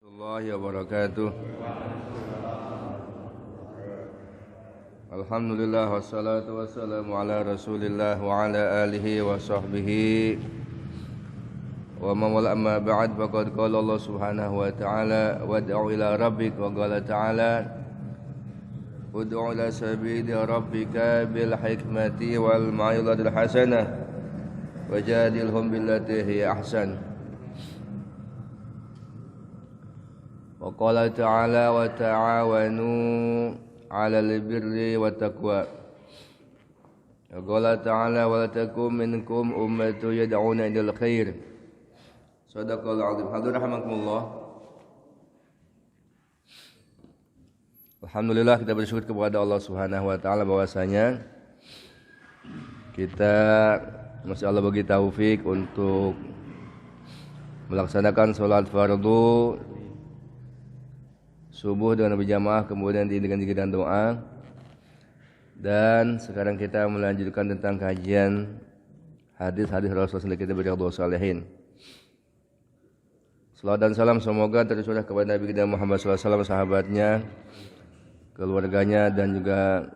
Warahmatullahi wabarakatuh. Alhamdulillah wassalatu wassalamu ala Rasulillah wa ala alihi wa sahbihi wa man wala amma ba'd. Faqad qala Allah Subhanahu wa ta'ala wad'u ila rabbik wa qala ta'ala ud'u ila sabili rabbika bil hikmati wal mau'izatil hasanah wajadilhum billati hiya ahsan. Wa qala ta'ala wa ta'awanu 'alal birri wat taqwa. Wa qala ta'ala wa la takum minkum ummatun yad'una ilal khair. Shadaqallahu 'azim. Hadirin rahimakumullah. Alhamdulillah, kita bersyukur kepada Allah Subhanahu wa taala bahwasanya kita masih Allah bagi taufik untuk melaksanakan salat fardu subuh dengan berjamaah, kemudian dengan zikir dan doa. Dan sekarang kita melanjutkan tentang kajian hadis-hadis Rasulullah kita Riyadhus Shalihin. Salawat dan salam semoga tercurah kepada Nabi kita Muhammad SAW, sahabatnya, keluarganya, dan juga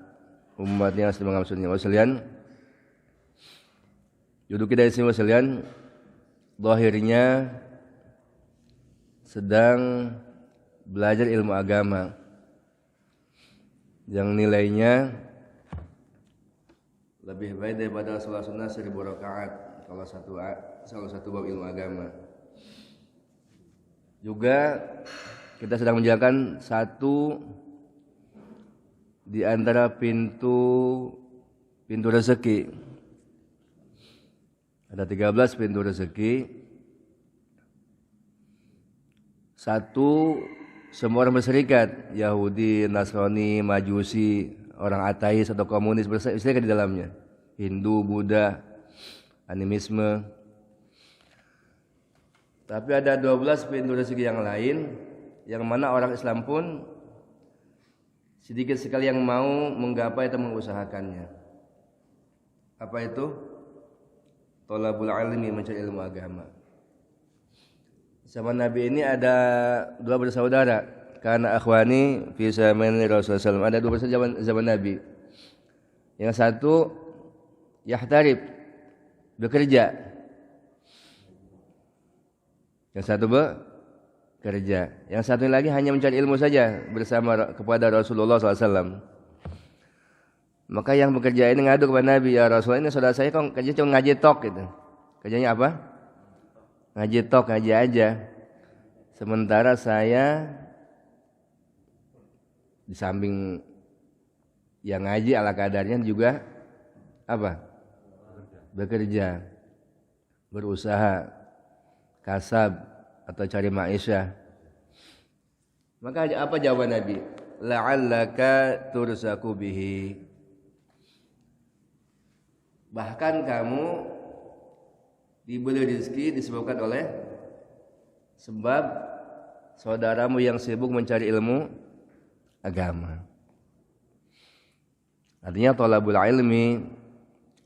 umatnya semoga maksudnya. Wasalian, duduk kita di sini wasalian. Zahirnya sedang belajar ilmu agama yang nilainya lebih baik daripada salat sunnah 1000 rakaat kalau salah satu bab ilmu agama. Juga kita sedang menjalankan satu di antara pintu rezeki. Ada 13 pintu rezeki. Satu, semua orang berserikat, Yahudi, Nasrani, Majusi, orang ateis atau komunis berserikat di dalamnya. Hindu, Buddha, animisme. Tapi ada 12 pintu rezeki yang lain, yang mana orang Islam pun sedikit sekali yang mau menggapai atau mengusahakannya. Apa itu? Thalabul ilmi, mencari ilmu agama. Zaman Nabi ini ada dua bersaudara, karena akhwani fi zaman Rasulullah SAW. Ada dua bersaudara zaman Nabi. Yang satu yahtarib, bekerja. Yang satu bekerja. Yang satu lagi hanya mencari ilmu saja bersama kepada Rasulullah SAW. Maka yang bekerja ini ngadu kepada Nabi, ya Rasulullah, ini saudara saya kok kerja cuma ngaji tok gitu. Kerjanya apa? Ngaji tok, ngaji aja. Sementara saya di samping yang ngaji ala kadarnya juga apa? Bekerja, berusaha, kasab atau cari ma'isyah. Maka apa jawaban Nabi? La'allaka tursaku bihi. Bahkan kamu diberi rezeki disebabkan oleh sebab saudaramu yang sibuk mencari ilmu agama. Artinya thalabul ilmi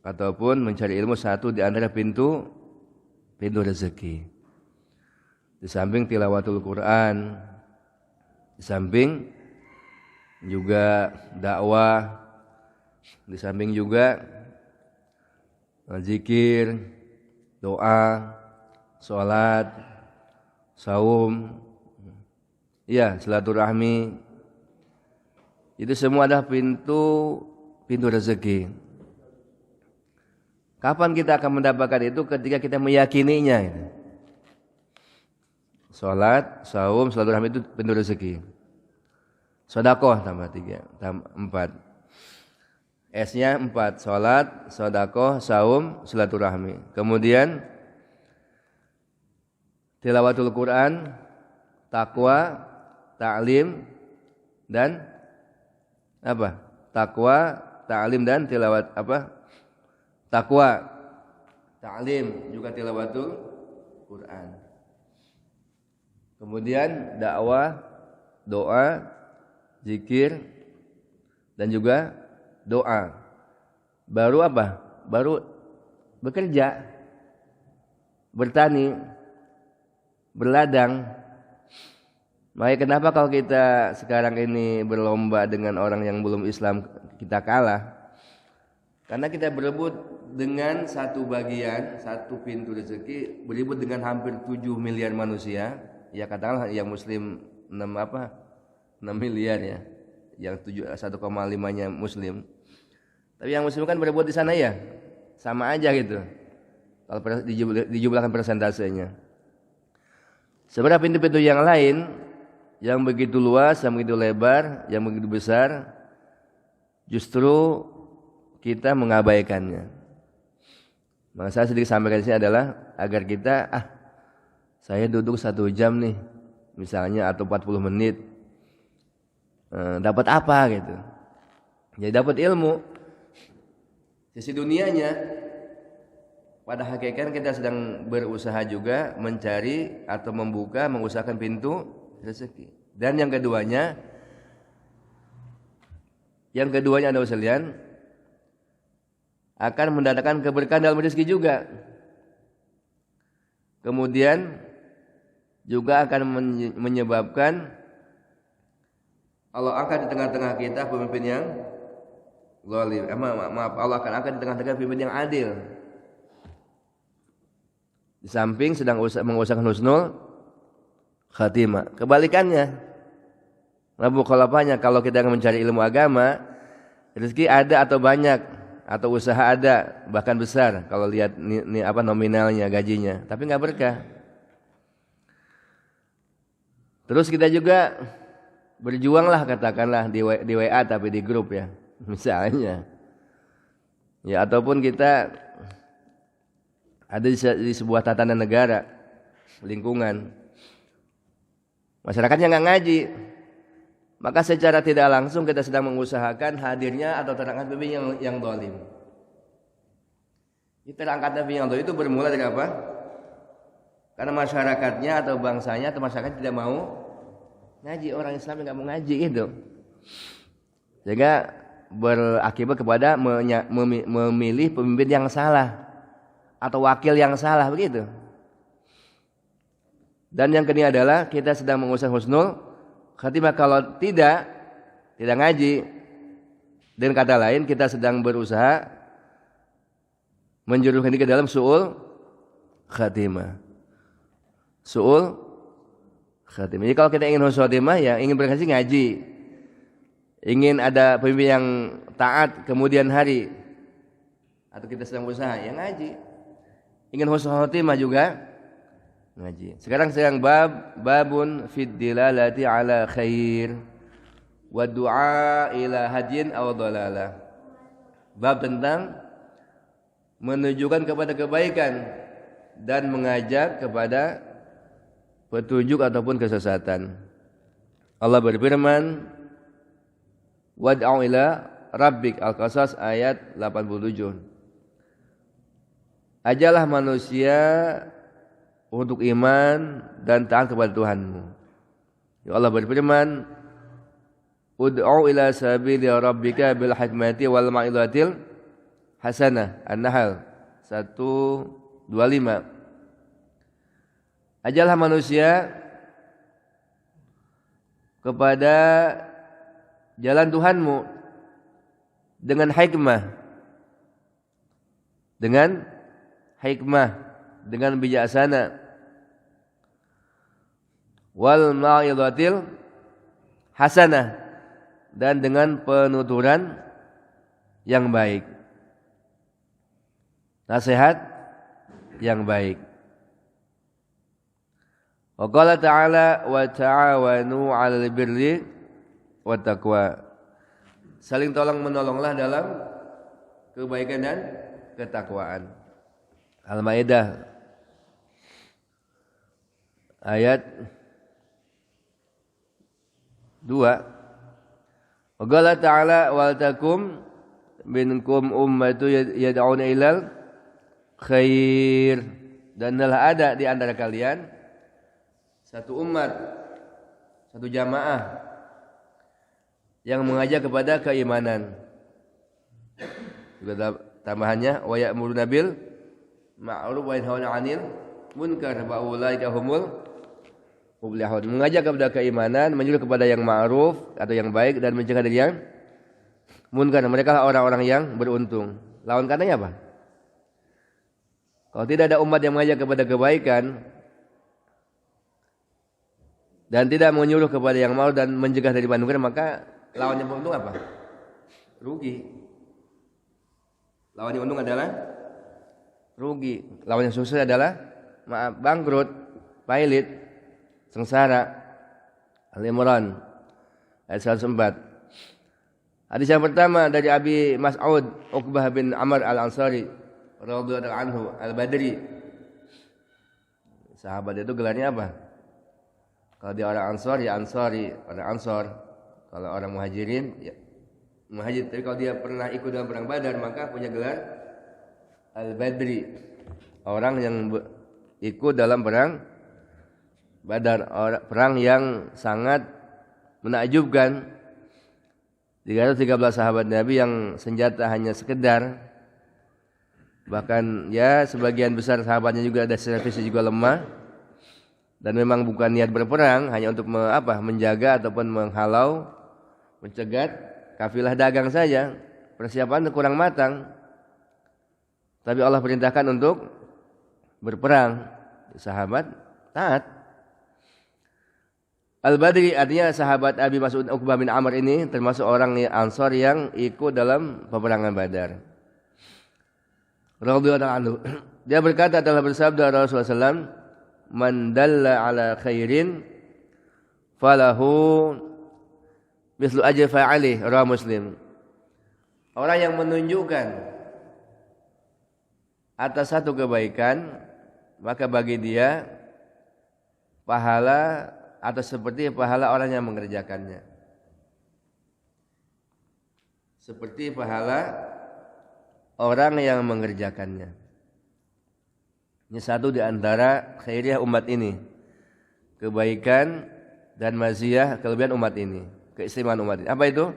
ataupun mencari ilmu satu di antara pintu rezeki. Di samping tilawatul Quran, di samping juga dakwah, di samping juga zikir, doa, sholat, saum, ya, silaturahmi. Itu semua adalah pintu rezeki. Kapan kita akan mendapatkan itu? Ketika kita meyakininya. Sholat, saum, silaturahmi itu pintu rezeki. Sedekah tambah 3, tambah 4. S-nya 4, sholat, sedekah, saum, silaturahmi. Kemudian tilawatul Quran, takwa, ta'lim, dan apa? Takwa, ta'lim, dan tilawat apa? Takwa, ta'lim, juga tilawatul Quran. Kemudian dakwah, doa, zikir, dan juga doa. Baru apa? Baru bekerja, bertani, berladang. Makanya kenapa kalau kita sekarang ini berlomba dengan orang yang belum Islam kita kalah? Karena kita berebut dengan satu bagian, satu pintu rezeki, berebut dengan hampir 7 miliar manusia. Ya katakanlah yang muslim 6 miliar ya. Yang 1,5-nya muslim. Tapi yang muslim kan berebut di sana ya. Sama aja gitu. Kalau dijumlahkan persentasenya. Sebenarnya pintu-pintu yang lain yang begitu luas, yang begitu lebar, yang begitu besar, justru kita mengabaikannya. Maka saya sedikit sampaikan di sini adalah agar kita saya duduk 1 jam nih, misalnya atau 40 menit, dapat apa gitu? Jadi dapat ilmu. Sisi dunianya, pada hakikatnya kita sedang berusaha juga mencari atau mengusahakan pintu rezeki. Dan yang keduanya adalah sekalian akan mendatangkan keberkahan dalam rezeki juga. Kemudian juga akan menyebabkan Allah angkat di tengah-tengah kita pemimpin yang zalim. Allah akan angkat di tengah-tengah pemimpin yang adil. Di samping sedang mengusahakan husnul khatimah. Kebalikannya, mukhalafahnya kalau kita mencari ilmu agama, rezeki ada atau banyak, atau usaha ada bahkan besar kalau lihat nominalnya, gajinya, tapi nggak berkah. Terus kita juga berjuanglah katakanlah di WA tapi di grup ya misalnya, ya ataupun kita ada di sebuah tatanan negara, lingkungan, masyarakatnya nggak ngaji, maka secara tidak langsung kita sedang mengusahakan hadirnya atau terangkat pemimpin yang zalim. Terangkat pemimpin yang zalim itu bermula dari apa? Karena masyarakatnya atau bangsanya atau masyarakat tidak mau ngaji, orang Islam nggak mau ngaji itu, sehingga berakibat kepada memilih pemimpin yang salah atau wakil yang salah begitu. Dan yang kedua adalah kita sedang mengusahakan husnul khatimah. Kalau tidak ngaji, dengan kata lain kita sedang berusaha menjerumuskan diri ke dalam su'ul khatimah. Su'ul khatimah. Jadi kalau kita ingin husnul khatimah, ya ingin berhasil ngaji, ingin ada pemimpin yang taat kemudian hari, atau kita sedang berusaha ya ngaji, ingin husnul khatimah juga ngaji. Sekarang babun fid dilalati ala khair wa du'a ila hadin aw dhalalah. Bab tentang menunjukkan kepada kebaikan dan mengajak kepada petunjuk ataupun kesesatan. Allah berfirman, wad'u ila rabbik, Al-Qasas ayat 87. Ajalah manusia untuk iman dan taat kepada Tuhanmu. Ya Allah berfirman, ud'u ila sabili rabbika bil hikmati wal mau'izatil hasanah. An-Nahl 125. Ajalah manusia kepada jalan Tuhanmu dengan hikmah, dengan bijaksana, wal mau'izatil hasanah, dan dengan penuturan yang baik, nasihat yang baik. Wa qala ta'ala wa ta'awanu 'alal birri wat taqwa. Saling tolong menolonglah dalam kebaikan dan ketakwaan. Al-Maidah ayat 2. Wa qala ta'ala wal takum minkum ummatu yad'una ilal khair. Dan adalah ada di antara kalian satu umat, satu jamaah yang mengajak kepada keimanan. Juga tambahannya wa ya'muruna bil ma'ruf wa yanhauna 'anil munkar wa ulaika humul muflihun. Mengajak kepada keimanan, menyuruh kepada yang ma'ruf atau yang baik dan mencegah dari yang munkar. Mereka lah orang-orang yang beruntung. Lawan katanya apa? Kalau tidak ada umat yang mengajak kepada kebaikan dan tidak menyuruh kepada yang ma'ruf dan mencegah dari munkar, maka lawannya beruntung apa? Rugi. Lawannya untung adalah rugi. Lawannya sukses adalah bangkrut, pailit, sengsara. Al-Imran ayat 104. Hadis yang pertama dari Abi Mas'ud Uqbah bin Amr Al-Ansari radhiyallahu anhu Al-Badri. Sahabat itu gelarnya apa? Kalau dia orang Ansor ya Ansari, orang Ansor. Kalau orang Muhajirin ya Muhajir. Tapi kalau dia pernah ikut dalam perang Badar maka punya gelar Al-Badri. Orang yang ikut dalam perang Badar, perang yang sangat menakjubkan. 313 sahabat Nabi yang senjata hanya sekedar, bahkan ya sebagian besar sahabatnya juga ada servisnya juga lemah dan memang bukan niat berperang, hanya untuk menjaga ataupun menghalau, mencegat kafilah dagang saja. Persiapan kurang matang, tapi Allah perintahkan untuk berperang. Sahabat taat. Al-Badri artinya sahabat Abi Mas'ud Uqbah bin Amr ini termasuk orang Ansor yang ikut dalam peperangan Badar. Radhiyallahu anhu. Dia berkata telah bersabda Rasulullah SAW, "Man dalla ala khairin falahu mislu ajri fa'ilih." Riwayat Muslim. Orang yang menunjukkan atas satu kebaikan, maka bagi dia pahala atau seperti pahala orang yang mengerjakannya. Seperti pahala orang yang mengerjakannya. Ini satu di antara khairiah umat ini. Kebaikan dan maziyah kelebihan umat ini. Keistimewaan umat ini. Apa itu?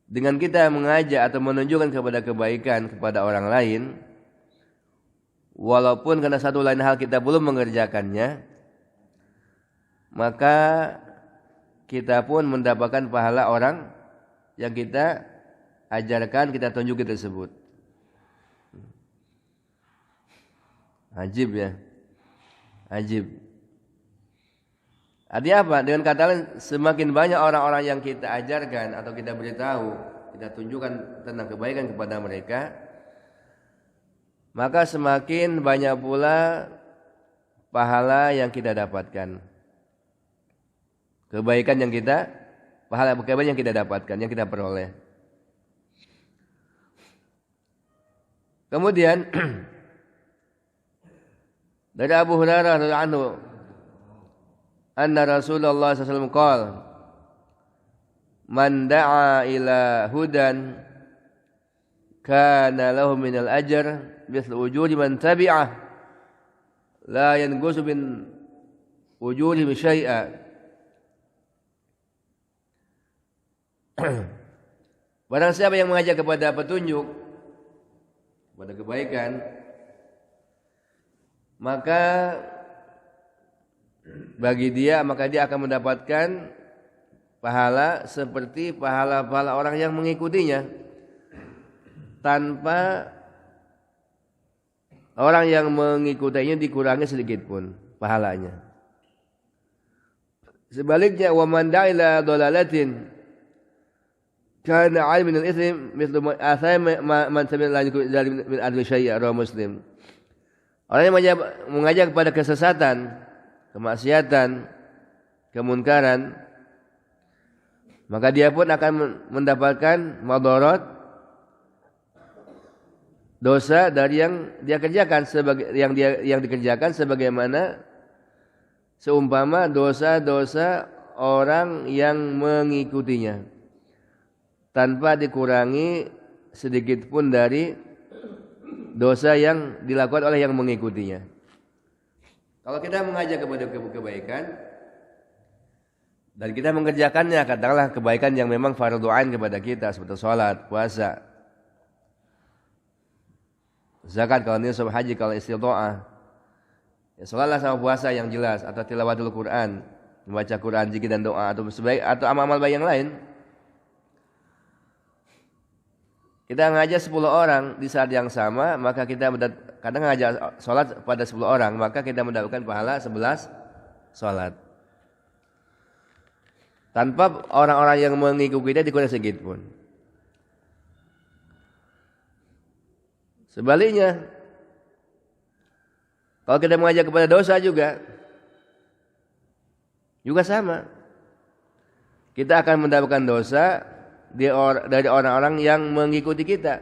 Dengan kita mengajak atau menunjukkan kepada kebaikan kepada orang lain, walaupun karena satu lain hal kita belum mengerjakannya, maka kita pun mendapatkan pahala orang yang kita ajarkan, kita tunjuki tersebut. Ajib ya. Ajib. Artinya apa? Dengan kata lain, semakin banyak orang-orang yang kita ajarkan atau kita beritahu, kita tunjukkan tentang kebaikan kepada mereka, maka semakin banyak pula pahala yang kita dapatkan. Kebaikan yang kita, pahala kebaikan yang kita dapatkan, yang kita peroleh. Kemudian dari Abu Hurairah radhiyallahu anhu, anna Rasulullah sallallahu alaihi wasallam qala, "Man da'a ila hudan kana lahu minal ajr mithlu ujuri man tabi'ah la yanqusu min ujurihim syai'a." Barang siapa yang mengajak kepada petunjuk, kepada kebaikan, maka bagi dia akan mendapatkan pahala seperti pahala-pahala orang yang mengikutinya, tanpa orang yang mengikutinya dikurangi sedikit pun pahalanya. Sebaliknya, wa man da'ila dhalalatin kana 'ala min al-ithmi mithlu atham man sami'a min adli syai'a. Riwayat Muslim. Orang yang mengajak kepada kesesatan, kemaksiatan, kemunkaran, maka dia pun akan mendapatkan madarat, dosa dari yang dia kerjakan, yang dikerjakan sebagaimana seumpama dosa-dosa orang yang mengikutinya, tanpa dikurangi sedikit pun dari dosa yang dilakukan oleh yang mengikutinya. Kalau kita mengajak kepada kebaikan dan kita mengerjakannya, katakanlah kebaikan yang memang fardhu ain kepada kita seperti salat, puasa, zakat kalau nisab, haji kalau istita'ah, Ya, sholatlah sama puasa yang jelas, atau tilawatul Quran, membaca Quran, zikir dan doa, atau amal-amal baik yang lain. Kita ngajak 10 orang di saat yang sama, maka kita kadang ngajak sholat pada 10 orang, maka kita mendapatkan pahala 11 sholat. Tanpa orang-orang yang mengikuti kita dikurangi sedikit pun. Sebaliknya, kalau kita mengajak kepada dosa juga sama. Kita akan mendapatkan dosa dari orang-orang yang mengikuti kita.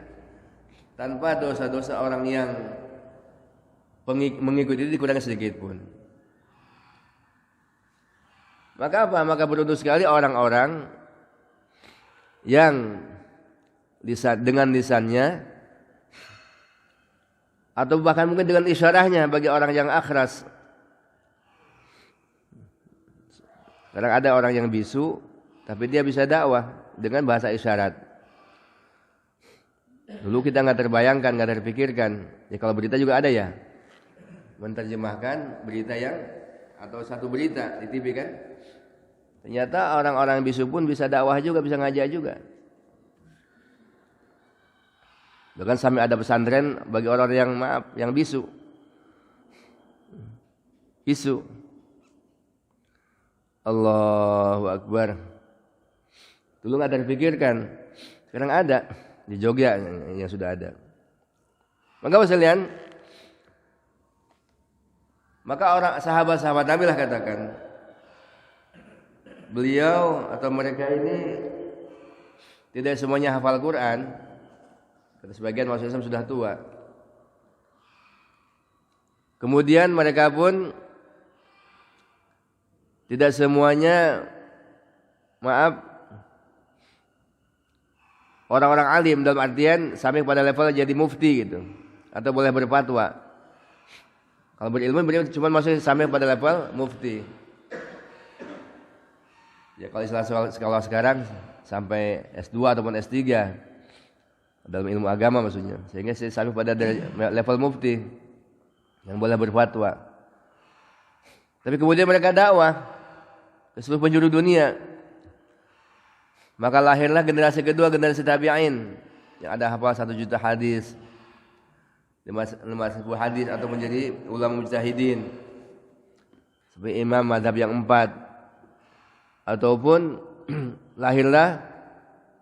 Tanpa dosa-dosa orang yang mengikuti itu dikurangi sedikit pun. Maka apa? Maka beruntung sekali orang-orang yang dengan lisannya atau bahkan mungkin dengan isyarahnya bagi orang yang akhras. Kadang ada orang yang bisu tapi dia bisa dakwah dengan bahasa isyarat. Dulu kita nggak terbayangkan, nggak terpikirkan. Ya kalau berita juga ada ya, menerjemahkan berita yang atau satu berita di TV kan. Ternyata orang-orang bisu pun bisa dakwah juga, bisa ngajak juga. Bahkan sampai ada pesantren bagi orang yang bisu. Bisu. Allahu Akbar. Dulu nggak terpikirkan, sekarang ada di Jogja yang sudah ada. Maka sekalian, maka orang sahabat-sahabat Nabi lah katakan, beliau atau mereka ini tidak semuanya hafal Quran. Kata sebagian masuk Islam sudah tua. Kemudian mereka pun tidak semuanya, orang-orang alim dalam artian sampai pada level jadi mufti gitu, atau boleh berfatwa. Kalau berilmu beliau cuma masuk sampai pada level mufti. Ya kalau sekolah sekarang sampai S2 ataupun S3 dalam ilmu agama maksudnya, sehingga sampai pada level mufti yang boleh berfatwa. Tapi kemudian mereka dakwah ke seluruh penjuru dunia. Maka lahirlah generasi kedua, generasi tabi'in yang ada hafal 1 juta hadis, 5.000 hadis atau menjadi ulama mujtahidin sebagai imam mazhab yang 4. Ataupun lahirlah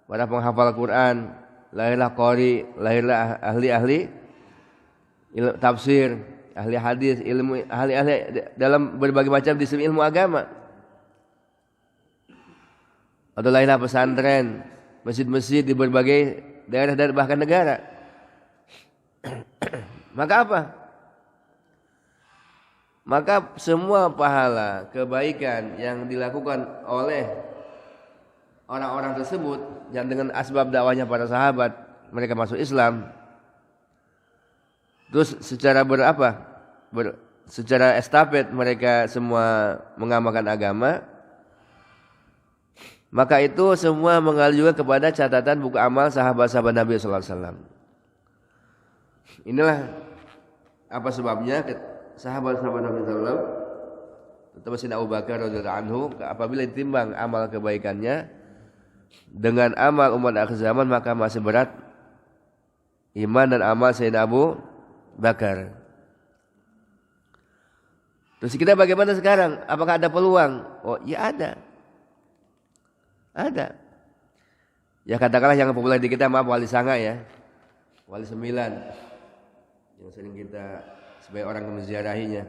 para penghafal Quran, lahirlah qari, lahirlah ahli-ahli tafsir, ahli hadis, ahli-ahli dalam berbagai macam disiplin ilmu agama. Atau lahirlah pesantren, masjid-masjid di berbagai daerah dan bahkan negara. Maka apa? Maka semua pahala kebaikan yang dilakukan oleh orang-orang tersebut yang dengan asbab dakwahnya para sahabat mereka masuk Islam, terus secara secara estafet mereka semua mengamalkan agama, maka itu semua mengalir juga kepada catatan buku amal sahabat-sahabat Nabi sallallahu alaihi wasallam. Inilah apa sebabnya sahabat-sahabat Nabi sallallahu alaihi wasallam, terutama Sayyidina Abu Bakar radhiyallahu anhu, apabila ditimbang amal kebaikannya dengan amal umat akhir zaman, maka masih berat iman dan amal Sayyidina Abu Bakar. Terus kita bagaimana sekarang? Apakah ada peluang? Oh, ya ada. Ada. Ya katakanlah yang populer di kita, Wali Sanga ya, Wali 9 yang sering kita sebagai orang menziarahinya.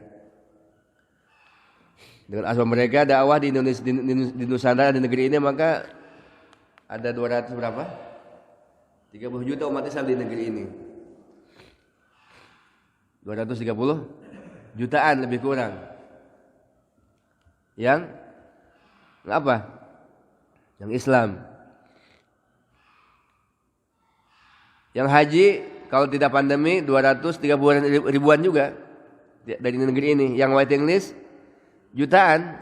Dengan asbab mereka dakwah di Indonesia, di Nusantara, di negeri ini, maka ada 200 berapa? 30 juta umat Islam di negeri ini. 230 jutaan lebih kurang. Yang apa? Yang Islam. Yang haji kalau tidak pandemi 230 ribuan juga dari negeri ini. Yang waiting list jutaan,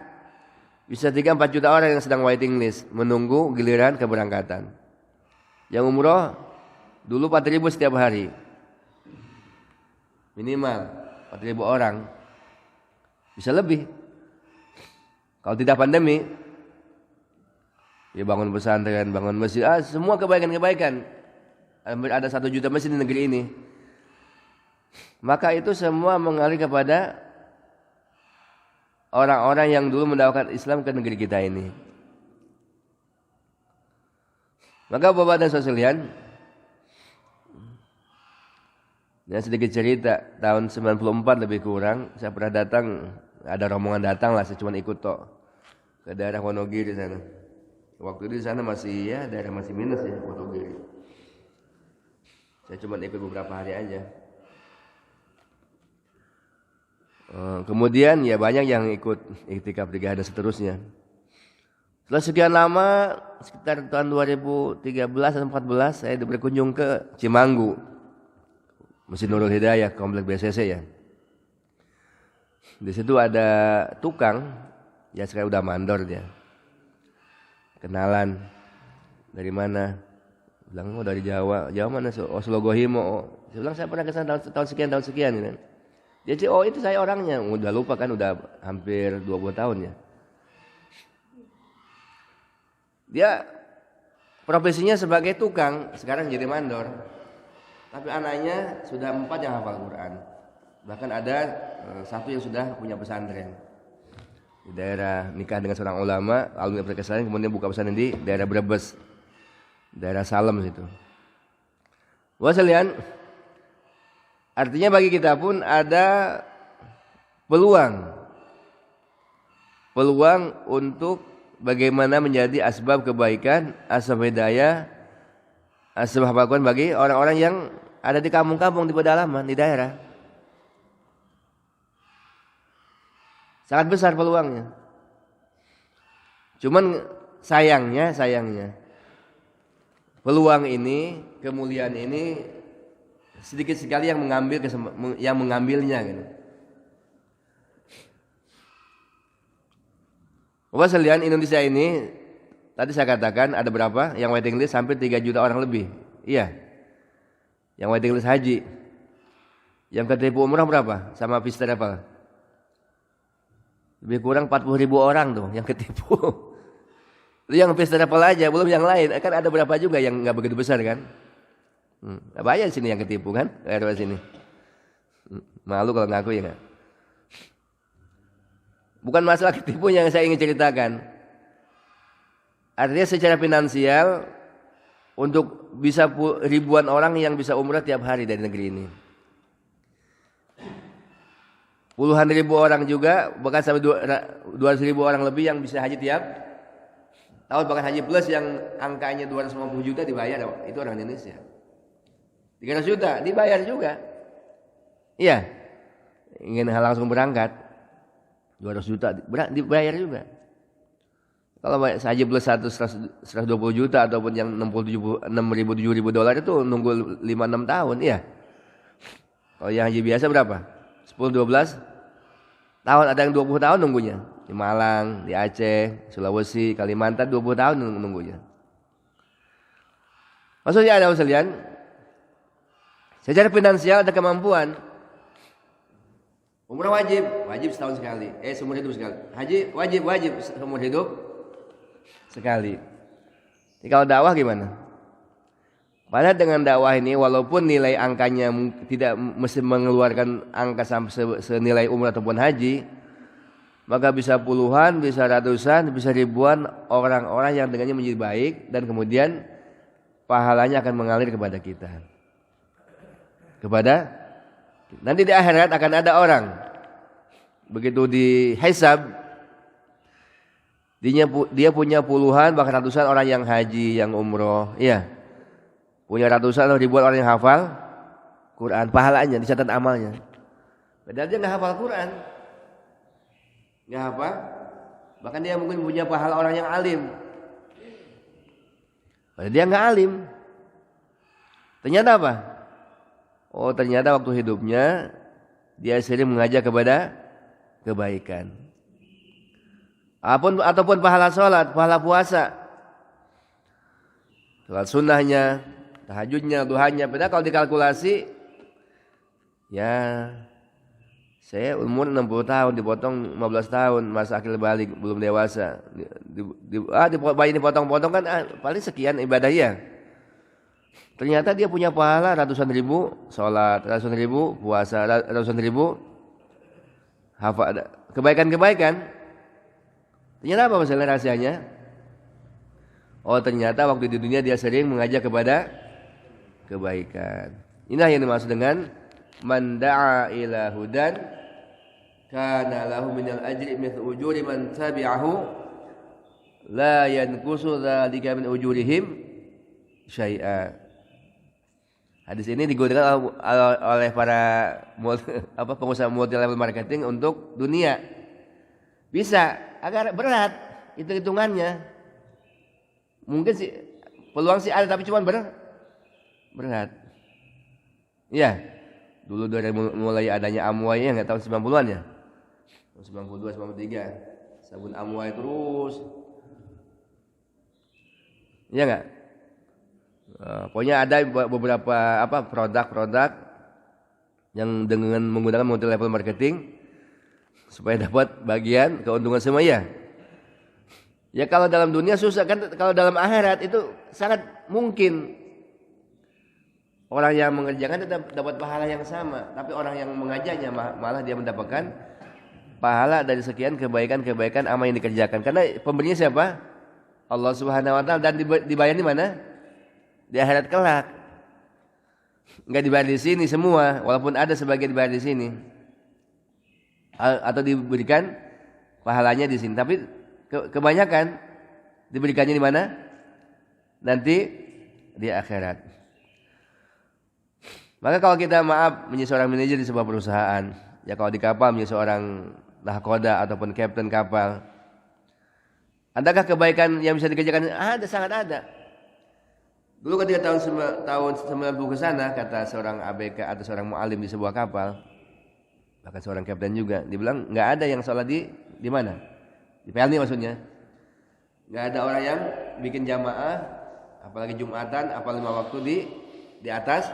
bisa 3-4 juta orang yang sedang waiting list menunggu giliran keberangkatan. Yang umroh dulu 4.000 setiap hari, minimal 4.000 orang. Bisa lebih. Kalau tidak pandemi, ya bangun pesantren, bangun masjid, semua kebaikan-kebaikan. Hampir ada 1 juta masjid di negeri ini. Maka itu semua mengalir kepada orang-orang yang dulu mendakwakan Islam ke negeri kita ini. Maka Bapak dan Saudara sekalian, ya sedikit cerita, tahun 94 lebih kurang, saya pernah datang, ada rombongan datang lah, saya cuma ikut tok ke daerah Wonogiri sana. Waktu itu di sana masih ya daerah masih minus ya Wonogiri. Saya cuma ikut beberapa hari aja. Kemudian ya banyak yang ikut iktikaf 3 hari dan seterusnya. Setelah sekian lama, sekitar tahun 2013 atau 2014, saya berkunjung ke Cimanggu, Masjid Nurul Hidayah, komplek BCC ya. Di situ ada tukang, ya sekarang udah mandor dia. Kenalan, dari mana? Bilang, oh dari Jawa. Jawa mana? Oslo Gohimo. Oh. Saya bilang, saya pernah kesana tahun sekian. Gitu. Dia cik, oh itu saya orangnya. Udah lupa kan, udah hampir 20 tahun ya. Dia profesinya sebagai tukang, sekarang jadi mandor. Tapi anaknya sudah 4 yang hafal Quran. Bahkan ada 1 yang sudah punya pesantren. Di daerah nikah dengan seorang ulama, alumni pesantren, kemudian buka pesantren di daerah Brebes, daerah Salem situ. Wah sekalian, artinya bagi kita pun ada peluang untuk bagaimana menjadi asbab kebaikan, asbab hidayah, asbab hafal Quran bagi orang-orang yang ada di kampung-kampung, di pedalaman, di daerah. Sangat besar peluangnya. Cuman sayangnya peluang ini, kemuliaan ini sedikit sekali yang mengambilnya gitu. Bapak sekalian, Indonesia ini tadi saya katakan ada berapa yang waiting list, hampir 3 juta orang lebih. Iya. Yang waiting list haji. Yang ketipu umrah berapa? Sama first travel. Lebih kurang 40.000 orang tuh yang ketipu. Itu yang first travel aja, belum yang lain. Kan ada berapa juga yang nggak begitu besar kan? Banyak sini yang ketipu kan? Daerah sini. Malu kalau ngaku ya nggak? Bukan masalah ketipu yang saya ingin ceritakan. Artinya secara finansial untuk bisa ribuan orang yang bisa umrah tiap hari dari negeri ini. Puluhan ribu orang juga, bahkan sampai 200.000 orang lebih yang bisa haji tiap tahun, bahkan haji plus yang angkanya 250 juta dibayar, itu orang Indonesia. 300 juta dibayar juga. Iya. Ingin langsung berangkat 200 juta dibayar juga. Kalau haji plus 120 juta ataupun yang 6.000 7.000 dolar itu nunggu 5-6 tahun, iya. Kalau yang haji biasa berapa? 10-12 tahun, ada yang 20 tahun nunggunya. Di Malang, di Aceh, Sulawesi, Kalimantan 20 tahun nunggunya. Maksudnya ada sekalian, secara finansial ada kemampuan. Umrah wajib setahun sekali. Seumur hidup sekali. Haji wajib seumur hidup sekali. Jadi kalau dakwah gimana? Padahal dengan dakwah ini walaupun nilai angkanya tidak mesti mengeluarkan angka sampai senilai umrah ataupun haji, maka bisa puluhan, bisa ratusan, bisa ribuan orang-orang yang dengannya menjadi baik dan kemudian pahalanya akan mengalir kepada kita. Nanti di akhirat akan ada orang begitu dihisab, dia punya puluhan bahkan ratusan orang yang haji, yang umroh, iya. Punya ratusan atau ribuan orang yang hafal Quran, pahalanya dicatat amalnya. Padahal dia nggak hafal Quran, nggak hafal. Bahkan dia mungkin punya pahala orang yang alim. Padahal dia nggak alim. Ternyata apa? Oh ternyata waktu hidupnya dia sering mengajak kepada kebaikan. Ataupun pahala sholat, pahala puasa, sholat sunnahnya, tahajudnya, duhanya. Padahal kalau dikalkulasi, ya Saya umur 60 tahun dipotong 15 tahun masa akil balik belum dewasa. Bayi dipotong-potong kan paling sekian ibadahnya. Ternyata dia punya pahala ratusan ribu sholat, ratusan ribu puasa, ratusan ribu hafal kebaikan-kebaikan. Ternyata apa masalah rahasianya? Oh ternyata waktu di dunia dia sering mengajak kepada kebaikan. Inilah yang dimaksud dengan man da'a ila hudan kana lahu minal ajri mithlu ujuri man tabi'ahu la yanqusu dzalika min ujurihim syai'a. Hadis ini digunakan oleh para pengusaha multi level marketing untuk dunia. Bisa, agar berat hitungannya. Mungkin sih peluang sih ada tapi cuma berat. Iya. Dulu dari mulai adanya Amway ya tahun 90-an ya. 92 93. Sabun Amway terus. Iya enggak? Pokoknya ada beberapa produk-produk yang dengan menggunakan multi level marketing supaya dapat bagian keuntungan semua ya. Ya kalau dalam dunia susah kan, kalau dalam akhirat itu sangat mungkin orang yang mengerjakan tetap dapat pahala yang sama, tapi orang yang mengajaknya malah dia mendapatkan pahala dari sekian kebaikan-kebaikan amal yang dikerjakan. Karena pemberinya siapa? Allah Subhanahu wa taala, dan dibayar di mana? Di akhirat kelak. Enggak dibayar di sini semua, walaupun ada sebagian dibayar di sini. Atau diberikan pahalanya di sini, tapi kebanyakan diberikannya di mana? Nanti di akhirat. Maka kalau kita menjadi seorang manajer di sebuah perusahaan, ya kalau di kapal menjadi seorang nahkoda ataupun kapten kapal, adakah kebaikan yang bisa dikerjakan? Ada, sangat ada. Dulu ketika tahun 90 ke sana, kata seorang ABK atau seorang mu'alim di sebuah kapal, bahkan seorang kapten juga, dibilang nggak ada yang sholat di mana? Di PLN maksudnya. Nggak ada orang yang bikin jamaah, apalagi Jumatan, apalagi 5 waktu di atas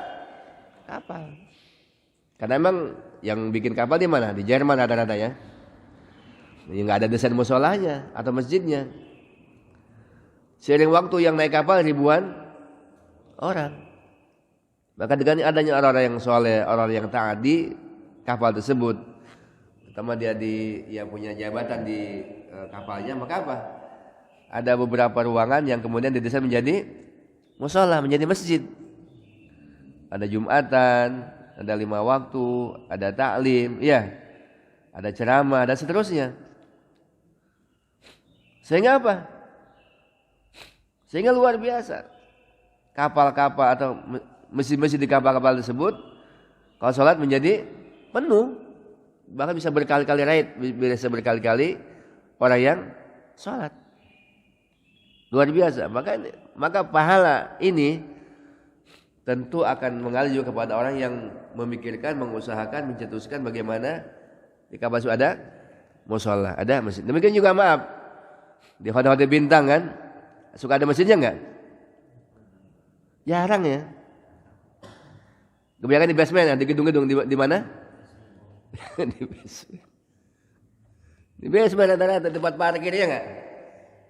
kapal. Karena emang yang bikin kapal di mana? Di Jerman rata-rata ya. Nggak ada desain musholahnya atau masjidnya. Seiring waktu yang naik kapal ribuan orang. Maka dengan adanya orang-orang yang soleh, orang yang taat di kapal tersebut, pertama dia yang punya jabatan di kapalnya, maka apa? Ada beberapa ruangan yang kemudian didesain menjadi musholah, menjadi masjid. Ada Jumatan, ada 5 waktu, ada taklim, ya, ada ceramah dan seterusnya. Sehingga apa? Sehingga luar biasa. Kapal-kapal atau mesin-mesin di kapal-kapal tersebut, kalau sholat menjadi penuh, bahkan bisa berkali-kali bisa berkali-kali orang yang sholat. Luar biasa. Maka pahala ini tentu akan mengalir juga kepada orang yang memikirkan, mengusahakan, mencetuskan bagaimana di kapal itu ada musholah, ada masjid. Demikian juga di hotel-hotel bintang kan, suka ada masjidnya enggak? Jarang ya. Kebanyakan di basement, di gedung-gedung di mana? Di basement. Di basement rata-rata tempat parkir ya enggak?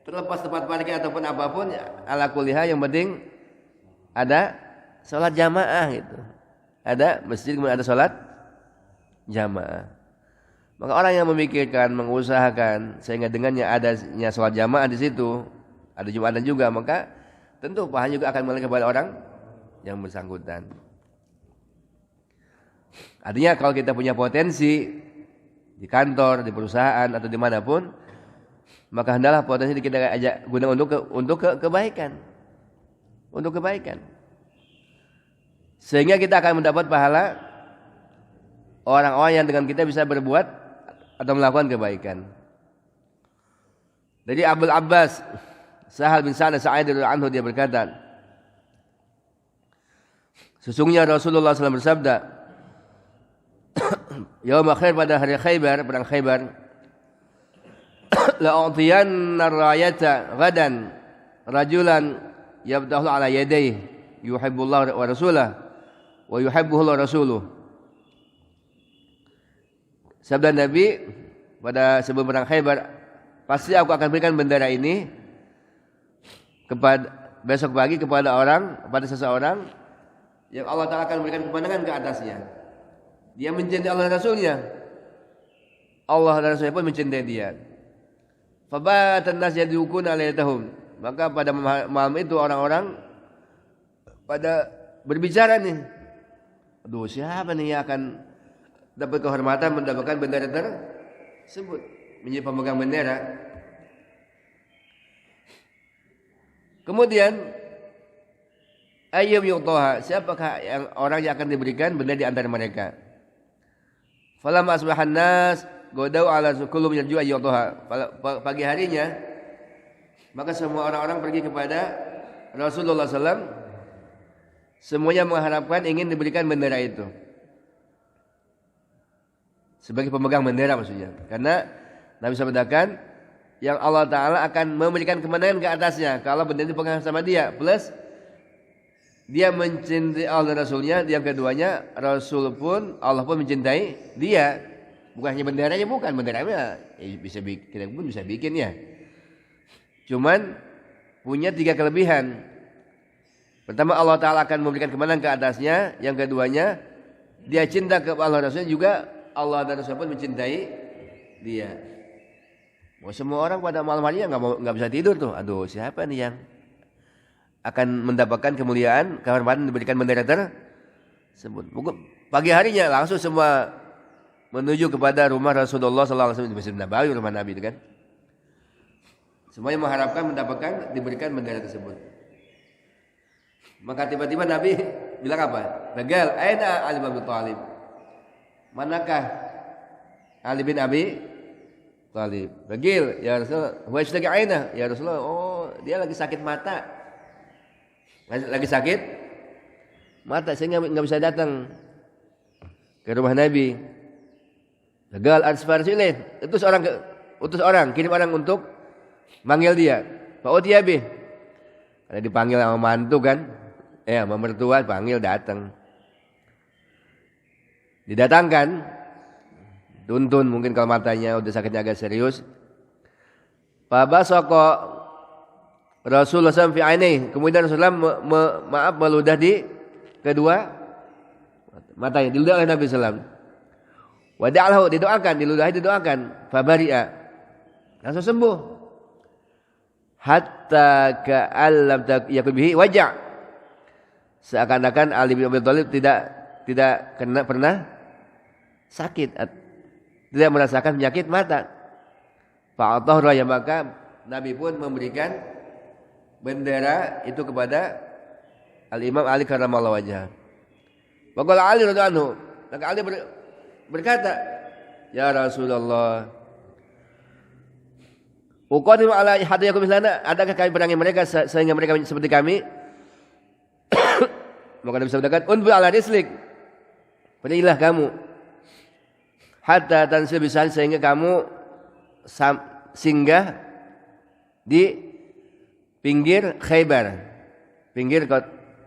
Terlepas tempat parkir ataupun apapun, ala kuliah yang penting ada sholat jamaah gitu. Ada masjid kemudian ada sholat jamaah. Maka orang yang memikirkan, mengusahakan sehingga dengannya adanya sholat jamaah di situ, ada Jumatan juga, maka tentu pahala juga akan mengalir kepada orang yang bersangkutan. Artinya kalau kita punya potensi di kantor, di perusahaan atau dimanapun, maka hendaklah potensi kita ajak guna untuk kebaikan, untuk kebaikan. Sehingga kita akan mendapat pahala orang-orang yang dengan kita bisa berbuat atau melakukan kebaikan. Jadi Abdul Abbas Sahal bin Sa'ad radhiyallahu anhu dia berkata, sesungguhnya Rasulullah SAW bersabda, yaum akhir pada hari Khaybar, perang Khaybar, la'utiyanna ar-rayata ghadan rajulan yabdahu ala yadayhi yuhibbullah wa rasulah wa yuhibbuhu rasuluh. Sabda Nabi pada sebelum perang Khaybar, pasti aku akan berikan bendera ini kepada besok pagi kepada seseorang yang Allah Ta'ala akan berikan kemenangan ke atasnya. Dia mencintai Allah dan Rasulnya, Allah dan Rasulnya pun mencintai dia. Fabatan nas yadukuna alaihim. Maka pada malam itu orang-orang pada berbicara nih, aduh siapa nih yang akan dapat kehormatan mendapatkan bendera tersebut, menjadi pemegang bendera. Kemudian ayyum yu'taha, siapakah yang orang yang akan diberikan bendera di antara mereka? Falamma asbahan nas godau ala kullu min al-ju'i yu'taha. Pagi harinya maka semua orang-orang pergi kepada Rasulullah SAW, semuanya mengharapkan ingin diberikan bendera itu sebagai pemegang bendera maksudnya. Karena Nabi sabdakan yang Allah Ta'ala akan memberikan kemenangan ke atasnya kalau bendera dipegang sama dia. Plus dia mencintai Allah dan Rasulnya. Yang keduanya Rasul pun Allah pun mencintai dia. Bukan hanya benderanya, bukan benderanya bisa kita pun bisa bikin ya. Cuman punya 3 kelebihan. Pertama, Allah Ta'ala akan memberikan kemenangan ke atasnya. Yang keduanya dia cinta ke Allah dan Rasulnya, juga Allah dan Rasul pun mencintai dia. Mau semua orang pada malam harinya nggak bisa tidur tuh. Aduh, siapa nih yang akan mendapatkan kemuliaan, kehormatan diberikan bendera tersebut? Pagi harinya langsung semua menuju kepada rumah Rasulullah SAW di Masjid Nabawi, rumah Nabi itu kan. Semuanya mengharapkan mendapatkan diberikan bendera tersebut. Maka tiba-tiba Nabi bilang apa? Regal, aina Ali bin Abi Thalib? Manakah Ali bin Abi Thalib? Regil, ya Rasulullah. Wa ishtaki aina? Ya Rasulullah. Oh, dia lagi sakit mata. Lagi sakit mata sehingga enggak bisa datang ke rumah Nabi. Regal arsfarsilih. Utus orang, kirim orang untuk manggil dia. Pak Utiyabi. Karena dipanggil sama mantu kan. Sama mertua panggil datang. Didatangkan, tuntun mungkin kalau matanya udah sakitnya agak serius. Fabasoko Rasulullah SAW fi ainihi, kemudian Rasulullah meludah di kedua matanya, diludah oleh Nabi SAW. Wada'alahu, didoakan. Fabari'a, langsung sembuh. Hatta ka'allam yakun bihi wajah. Seakan-akan Ali bin Abi Thalib tidak pernah sakit, tidak merasakan penyakit mata. Fa'atahra, ya maka Nabi pun memberikan bendera itu kepada Al-Imam Ali karramallahu wajhah. Faqala Ali radhiyallahu anhu, maka Ali berkata, ya Rasulullah, uqadimu ala hadayakum mislana, adakah kami perangi mereka sehingga mereka seperti kami? Maka Nabi sabdakan, unbu ala rislik, berilah kamu hatta tansil bisan, sehingga kamu singgah di pinggir Khaybar, pinggir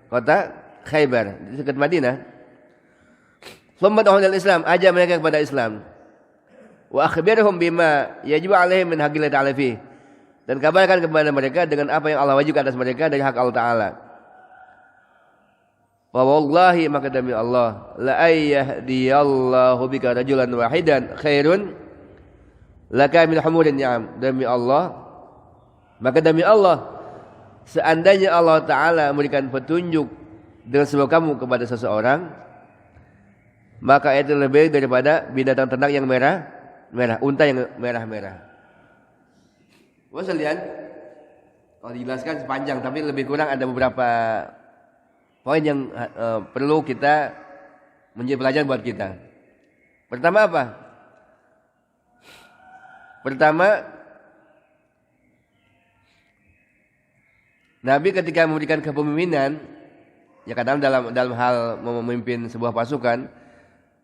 kota Khaybar di dekat Madinah. Summadahum al-Islam, ajak mereka kepada Islam. Wa akhbirhum bima yajibu alaihim min haqqi ta'ala fi, dan kabarkan kepada mereka dengan apa yang Allah wajibkan atas mereka dari hak Allah Ta'ala. Wa wallahi, maka demi Allah, la ayyahdiyallahu bika rajulan wahidan khairun laka min humurin ni'am. Demi Allah, maka demi Allah, seandainya Allah Ta'ala memberikan petunjuk dengan sebab kamu kepada seseorang, maka itu lebih daripada binatang ternak yang merah, unta yang merah-merah. Sekalian, kalau dijelaskan sepanjang, tapi lebih kurang ada beberapa poin yang perlu kita menjadi pelajaran buat kita. Pertama apa? Pertama, Nabi ketika memberikan kepemimpinan, ya kadang dalam hal memimpin sebuah pasukan,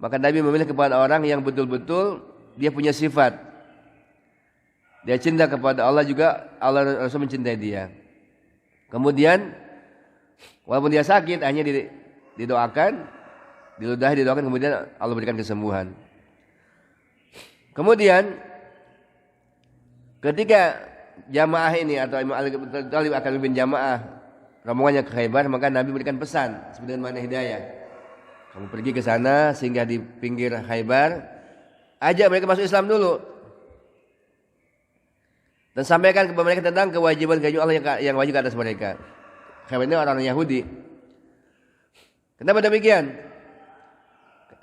maka Nabi memilih kepada orang yang betul-betul dia punya sifat. Dia cinta kepada Allah, juga Allah dan Rasul mencintai dia. Kemudian walaupun dia sakit, hanya didoakan, diludahi, kemudian Allah berikan kesembuhan. Kemudian ketika jamaah ini atau Imam Ali bin Abi Thalib akan memimpin jamaah rombongannya ke Khaybar, maka Nabi berikan pesan seperti mana hidayah. Kamu pergi ke sana sehingga di pinggir Khaybar, ajak mereka masuk Islam dulu. Dan sampaikan kepada mereka tentang kewajiban Allah yang wajib atas mereka. Khaybar ini orang Yahudi. Kenapa demikian?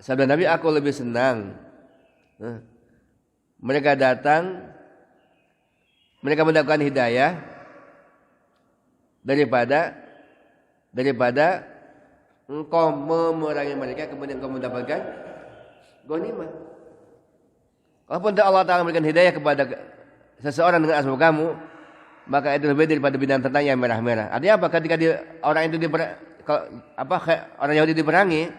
Sabda Nabi, aku lebih senang mereka datang, mereka mendapatkan hidayah daripada engkau memerangi mereka kemudian engkau mendapatkan ghanimah. Kalaupun Allah Ta'ala memberikan hidayah kepada seseorang dengan asbab kamu, maka itu lebih daripada bidang tentang yang merah-merah. Artinya apa? Ketika orang itu orang Yahudi diperangi,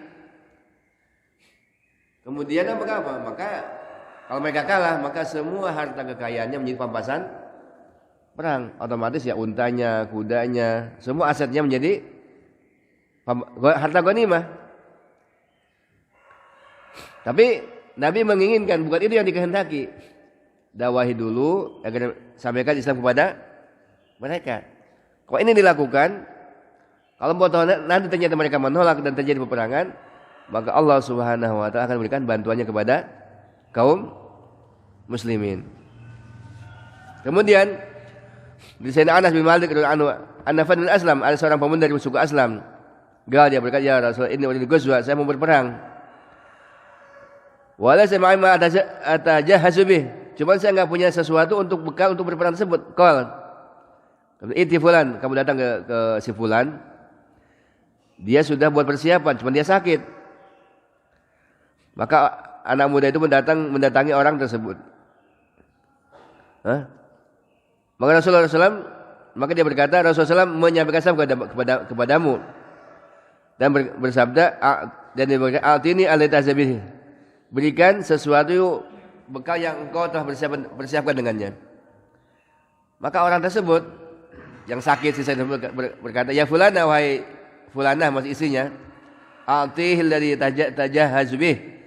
kemudian apa? Maka kalau mereka kalah, maka semua harta kekayaannya menjadi pampasan perang. Otomatis ya untanya, kudanya, semua asetnya menjadi harta ghanimah. Tapi Nabi menginginkan, bukan itu yang dikehendaki. Dakwahi dulu agar sampaikan Islam kepada mereka. Kalau ini dilakukan, kalau nanti ternyata mereka menolak dan terjadi peperangan, maka Allah Subhanahu wa taala akan memberikan bantuannya kepada kaum muslimin. Kemudian di Sayyidina Anas bin Malik radhiyallahu anhu, An-Nafal bin Aslam, ada seorang pemuda dari suku Aslam. Dia berkata, "Ya Rasul, ini uridu ghazwa, saya mau berperang. Wala sama'i ma atajahazu bih. Cuma saya enggak punya sesuatu untuk bekal untuk berperang tersebut." Qal, "Iti fulan, kamu datang ke si fulan. Dia sudah buat persiapan, cuma dia sakit." Maka anak muda itu mendatangi orang tersebut. Maka Rasulullah SAW, maka dia berkata, Rasulullah SAW menyampaikan salam kepadamu dan bersabda, dan dia berkata, "Altini alaitazabih." Berikan sesuatu bekal yang engkau telah persiapkan dengannya. Maka orang tersebut yang sakit berkata, "Ya fulana, wahai fulanah," masih istrinya, "Altihil dari tajahazubih."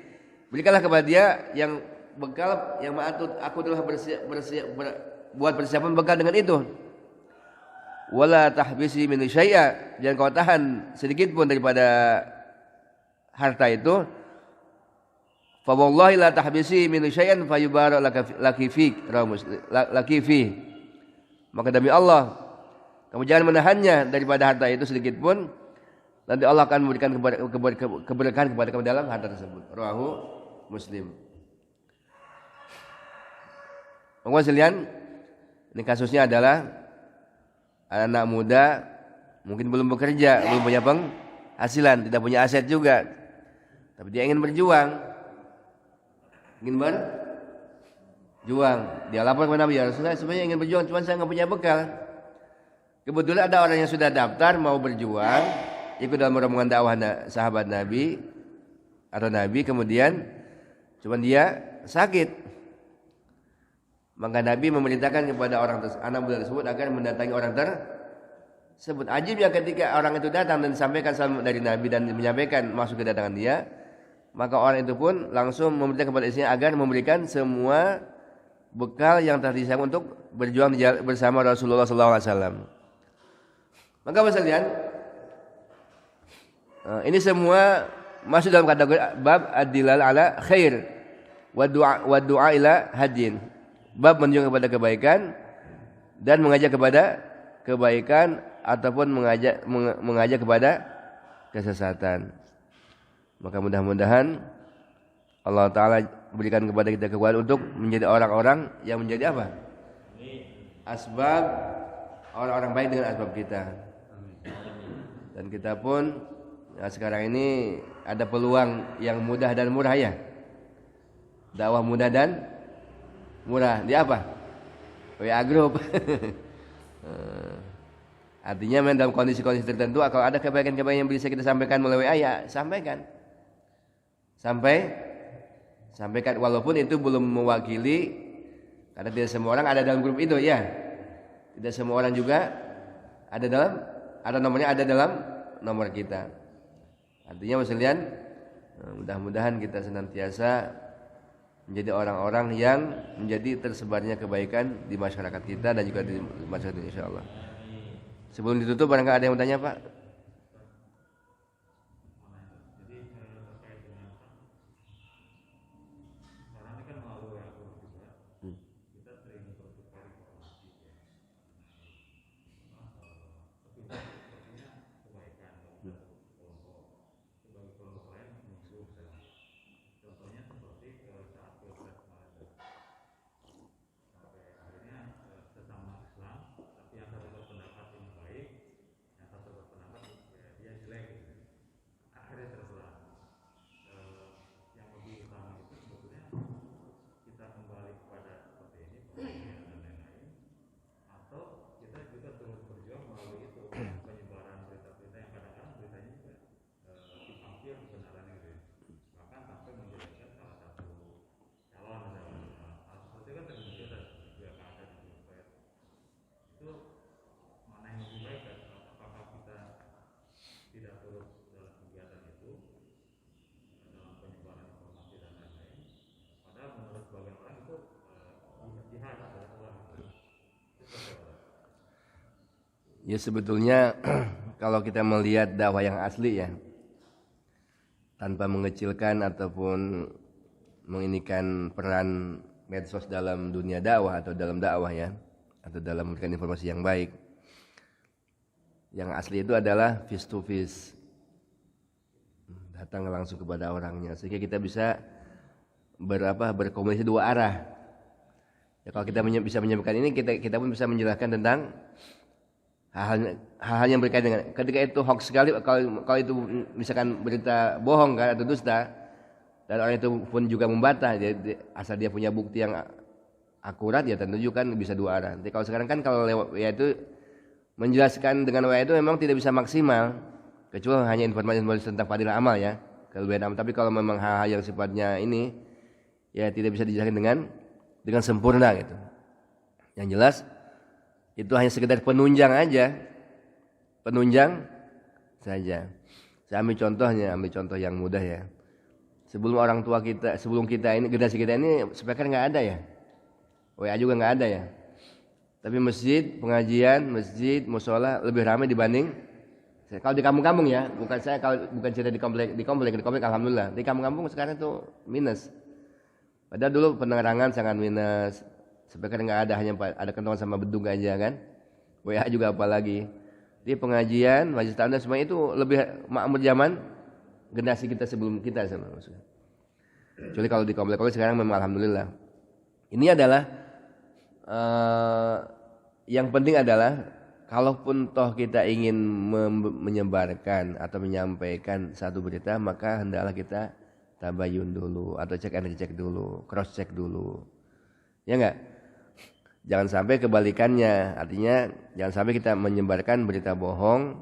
Berikanlah kepada dia yang bekal yang aku telah buat persiapan bekal dengan itu. Wala tahbisi min syai'a, jangan kau tahan sedikit pun daripada harta itu. Fa wallahi la tahbisi min syai'an fayubarak laki fi. Maka demi Allah, kamu jangan menahannya daripada harta itu sedikit pun, nanti Allah akan memberikan keberkahan kepada kamu dalam harta tersebut. Rawahu Muslim. Penguasa sekalian, ini kasusnya adalah anak muda mungkin belum bekerja, belum punya penghasilan, tidak punya aset juga, tapi dia ingin berjuang, Dia lapor kepada Nabi, "Ya Rasulullah, sebenarnya ingin berjuang, cuma saya nggak punya bekal." Kebetulan ada orang yang sudah daftar mau berjuang, ikut dalam rombongan dakwah sahabat Nabi atau Nabi, kemudian cuma dia sakit. Maka Nabi memerintahkan kepada anak muda tersebut agar mendatangi orang tersebut. Ajibnya ketika orang itu datang dan sampaikan salam dari Nabi dan menyampaikan masuk kedatangan dia, maka orang itu pun langsung memerintahkan kepada istrinya agar memberikan semua bekal yang telah disiapkan untuk berjuang bersama Rasulullah SAW. Maka sekalian, ini semua masuk dalam kategori bab ad-dilal ala khair wa du'a ila hadin. Bab menunjukkan kepada kebaikan dan mengajak kepada kebaikan ataupun mengajak kepada kesesatan. Maka mudah-mudahan Allah Ta'ala berikan kepada kita kekuatan untuk menjadi orang-orang yang menjadi apa? Asbab, orang-orang baik dengan asbab kita. Dan kita pun sekarang ini ada peluang yang mudah dan murah ya. Dakwah mudah dan murah. Di apa? WA Group. Artinya dalam kondisi-kondisi tertentu, kalau ada kebaikan-kebaikan yang bisa kita sampaikan melalui WA, ya sampaikan. Sampaikan walaupun itu belum mewakili, karena tidak semua orang ada dalam grup itu ya. Tidak semua orang juga ada nomornya ada dalam nomor kita. Artinya sekalian, mudah-mudahan kita senantiasa menjadi orang-orang yang menjadi tersebarnya kebaikan di masyarakat kita dan juga di masyarakat insyaallah. Sebelum ditutup barangkali ada yang mau tanya, Pak? Ya sebetulnya kalau kita melihat dakwah yang asli ya, tanpa mengecilkan ataupun menginikan peran medsos dalam dunia dakwah atau dalam dakwah ya, atau dalam memberikan informasi yang baik. Yang asli itu adalah face to face, datang langsung kepada orangnya, sehingga kita bisa berkomunikasi dua arah. Ya, kalau kita bisa menyampaikan ini, kita pun bisa menjelaskan tentang hal-hal yang berkaitan dengan ketika itu hoax sekali, kalau itu misalkan berita bohong kan atau dusta, dan orang itu pun juga membantah, asal dia punya bukti yang akurat ya tentu juga kan bisa dua arah. Jadi kalau sekarang kan kalau lewat ya itu menjelaskan dengan WA itu memang tidak bisa maksimal, kecuali hanya informasi tentang fadilah amal ya, kelebihan amal. Tapi kalau memang hal-hal yang sifatnya ini ya tidak bisa dijelaskan dengan sempurna gitu. Yang jelas itu hanya sekedar penunjang aja, penunjang saja. Saya ambil contoh yang mudah ya. Sebelum orang tua kita, sebelum kita ini, generasi kita ini speaker nggak ada ya, WA juga nggak ada ya. Tapi masjid, pengajian, masjid, musola lebih ramai dibanding kalau di kampung-kampung ya. Bukan cerita di komplek alhamdulillah. Di kampung-kampung sekarang itu minus. Padahal dulu penerangan sangat minus. Speaker nggak ada, hanya ada kentongan sama bedug aja kan. WA juga apalagi. Di pengajian, majelis taklim semuanya itu lebih makmur zaman generasi kita sebelum kita sama maksudnya. Kecuali kalau di komplek sekarang memang alhamdulillah. Ini adalah yang penting adalah kalaupun toh kita ingin menyebarkan atau menyampaikan satu berita, maka hendaklah kita tabayun dulu atau cek and recheck dulu, cross check dulu. Ya enggak? Jangan sampai kebalikannya, artinya jangan sampai kita menyebarkan berita bohong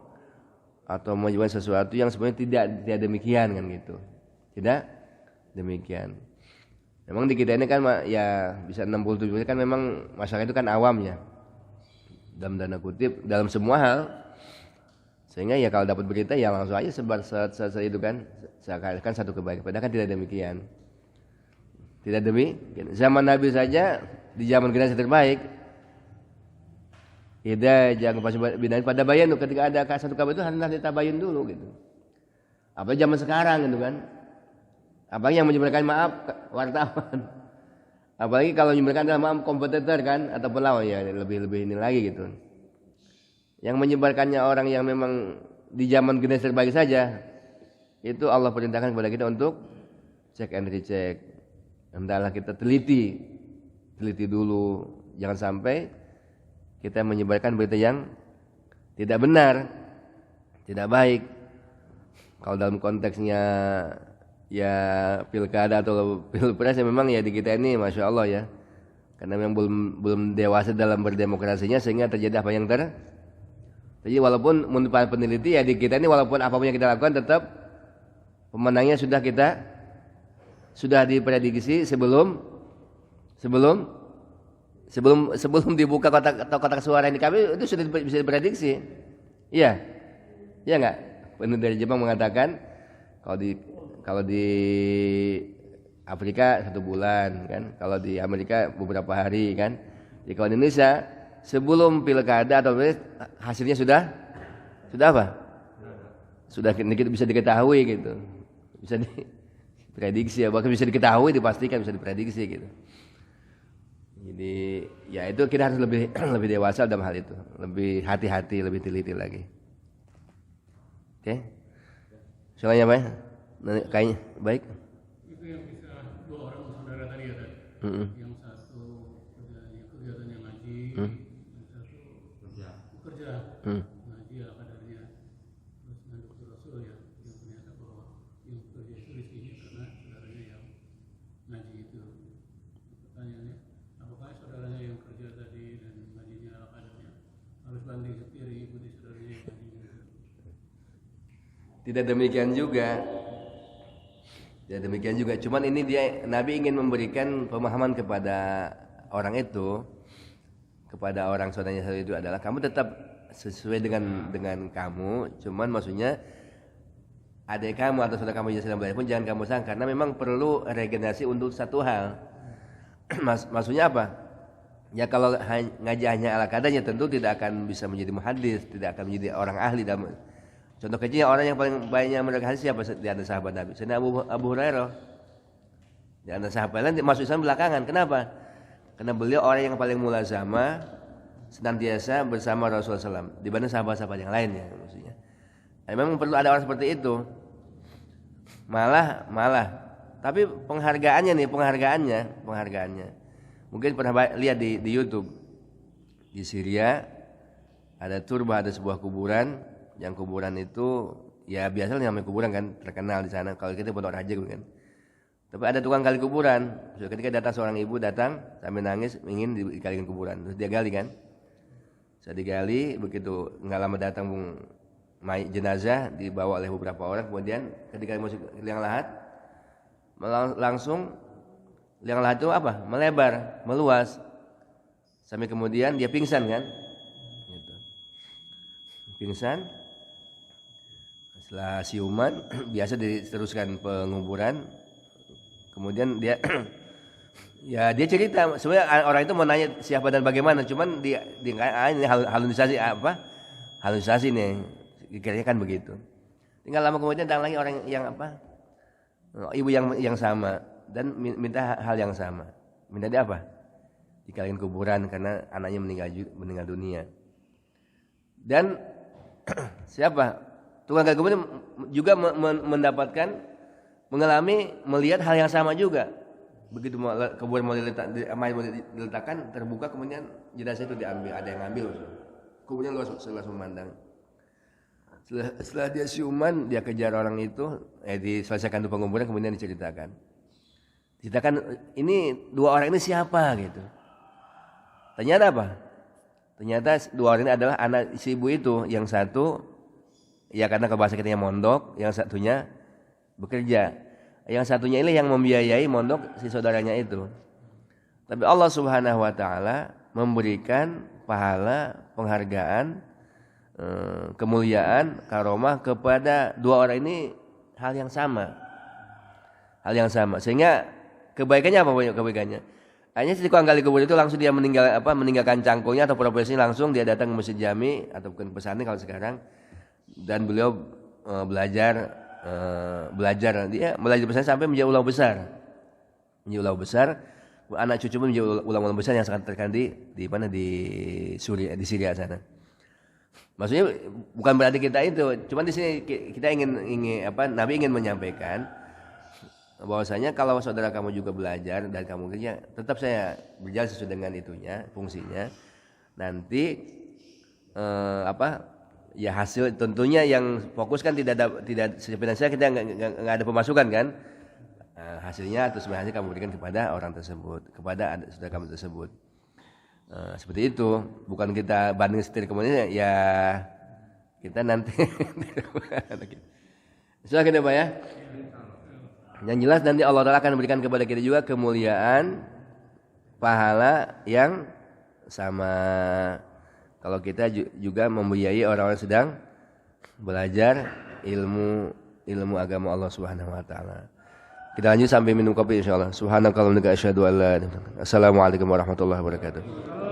atau menyebarkan sesuatu yang sebenarnya tidak demikian kan gitu. Tidak demikian. Memang di kita ini kan ya bisa 67% kan memang masyarakat itu kan awam ya. Dalam tanda kutip dalam semua hal. Sehingga ya kalau dapat berita ya langsung aja sebar itu kan seakan satu kebaikan. Padahal kan tidak demikian. Tidak demikian. Zaman Nabi saja di zaman generasi terbaik, jangan pas bidain pada bayan tuh ketika ada satu kabar itu harus ditabayun dulu gitu. Apalagi zaman sekarang gitu kan. Apalagi yang menyebarkan maaf wartawan. Apalagi kalau menyebarkan adalah maaf kompetitor kan atau pelawan ya lebih ini lagi gitu. Yang menyebarkannya orang yang memang di zaman generasi terbaik saja, itu Allah perintahkan kepada kita untuk cek and recheck. Hendaklah kita teliti dulu, jangan sampai kita menyebarkan berita yang tidak benar, tidak baik. Kalau dalam konteksnya ya pilkada atau pilpres ya memang ya di kita ini masya Allah ya, karena memang belum dewasa dalam berdemokrasinya sehingga terjadi apa yang jadi walaupun menurut para peneliti ya di kita ini walaupun apapun yang kita lakukan tetap pemenangnya sudah diprediksi sebelum dibuka kotak suara ini kami itu sudah bisa diprediksi. Iya. Iya enggak? Peneliti dari Jepang mengatakan kalau di Afrika 1 bulan kan, kalau di Amerika beberapa hari kan. Jadi kalau di Indonesia sebelum pilkada atau hasilnya sudah apa? Sudah bisa diketahui gitu, bisa diprediksi ya, bahkan bisa diketahui, dipastikan, bisa diprediksi gitu. Jadi ya itu kita harus lebih lebih dewasa dalam hal itu, lebih hati-hati, lebih teliti lagi. Oke, soalnya apa ya? Kayaknya baik. Itu yang bisa 2 orang saudara tadi ya kan? Yang satu kegiatannya ngaji, yang satu bekerja ngaji ala kadarnya, terus ngandung Rasul ya, yang ternyata bahwa yang bekerja itu rezekinya karena saudaranya yang ngaji itu. Pertanyaannya, apakah saudaranya yang kerja tadi dan ngajinya ala kadarnya harus banting setir ikuti saudaranya yang ngaji? Tidak demikian juga. Ya demikian juga. Cuman ini dia Nabi ingin memberikan pemahaman kepada orang itu, kepada orang saudaranya itu adalah kamu tetap sesuai dengan kamu. Cuman maksudnya adik kamu atau saudara kamu yang sedang belajar pun jangan kamu sangka, karena memang perlu regenerasi untuk satu hal. Maksudnya apa? Ya kalau ngaji hanya ala kadarnya tentu tidak akan bisa menjadi muhadis, tidak akan menjadi orang ahli dalam. Contoh kecilnya orang yang paling banyak meriwayatkan hadis siapa di antara sahabat Nabi? Sayyidina Abu Hurairah. Di antara sahabat lain masuk Islam belakangan. Kenapa? Karena beliau orang yang paling mulazamah senantiasa bersama Rasulullah SAW dibanding sahabat-sahabat yang lainnya maksudnya. Memang perlu ada orang seperti itu. Malah. Tapi penghargaannya. Mungkin pernah lihat di YouTube. Di Syria ada turbah, ada sebuah kuburan. Yang kuburan itu ya biasanya namanya kuburan kan, terkenal di sana. Kalau kita pondok raja kan. Tapi ada tukang gali kuburan. Ketika datang seorang ibu sambil nangis ingin digalikan kuburan. Terus dia gali kan. Saya digali, begitu nggak lama datang jenazah dibawa oleh beberapa orang. Kemudian ketika masuk liang lahat, langsung liang lahat itu apa? Melebar, meluas. Sampai kemudian dia pingsan kan. Gitu. Pingsan. Setelah siuman biasa diteruskan penguburan. Kemudian dia ya dia cerita sebenarnya orang itu mau nanya siapa dan bagaimana, cuman ini halusinasi nih kira-kira kan begitu. Tinggal lama kemudian datang lagi orang yang ibu yang sama dan minta hal yang sama. Minta dia apa? Dikaliin kuburan karena anaknya meninggal dunia. Dan siapa? Tukang gali kuburan juga melihat hal yang sama juga. Begitu kuburan mau diletakkan, terbuka, kemudian jenazah itu diambil, ada yang ngambil. Kuburan langsung memandang. Setelah dia siuman, dia kejar orang itu, diselesaikan penguburan, kemudian diceritakan. Ini 2 orang ini siapa gitu. Ternyata apa? Ternyata 2 orang ini adalah anak si ibu itu, yang satu ya karena kebahasa kitanya mondok, yang satunya bekerja. Yang satunya ini yang membiayai mondok si saudaranya itu. Tapi Allah Subhanahu wa taala memberikan pahala, penghargaan, kemuliaan, karomah kepada 2 orang ini hal yang sama. Sehingga kebaikannya apa kebaikannya? Hanya si tukang gali kubur itu langsung dia meninggalkan cangkungnya atau profesinya, langsung dia datang ke masjid jami ataupun pesantren kalau sekarang. Dan beliau belajar dia belajar besar sampai menjadi ulama besar. Anak cucu pun menjadi ulama besar yang sangat terkenal di mana di Syria sana. Maksudnya bukan berarti kita itu, cuma di sini kita Nabi ingin menyampaikan bahwasanya kalau saudara kamu juga belajar dan kamu kerja, tetap saya berjalan sesuai dengan itunya, fungsinya. Nanti ya hasil tentunya yang fokus kan tidak finansial, kita nggak ada pemasukan kan. Hasilnya atau sebenarnya kamu berikan kepada orang tersebut, kepada saudara kamu tersebut. Seperti itu, bukan kita banding setir kemudian ya kita nanti. Silakan ya Pak ya. Yang jelas nanti Allah Taala akan memberikan kepada kita juga kemuliaan, pahala yang sama. Kalau kita juga membiayai orang-orang sedang belajar ilmu agama Allah Subhanahu wa taala. Kita lanjut sampai minum kopi insyaallah. Subhanakallahumma wa bihamdika asyhadu an la ilaha illa anta. Assalamualaikum warahmatullahi wabarakatuh.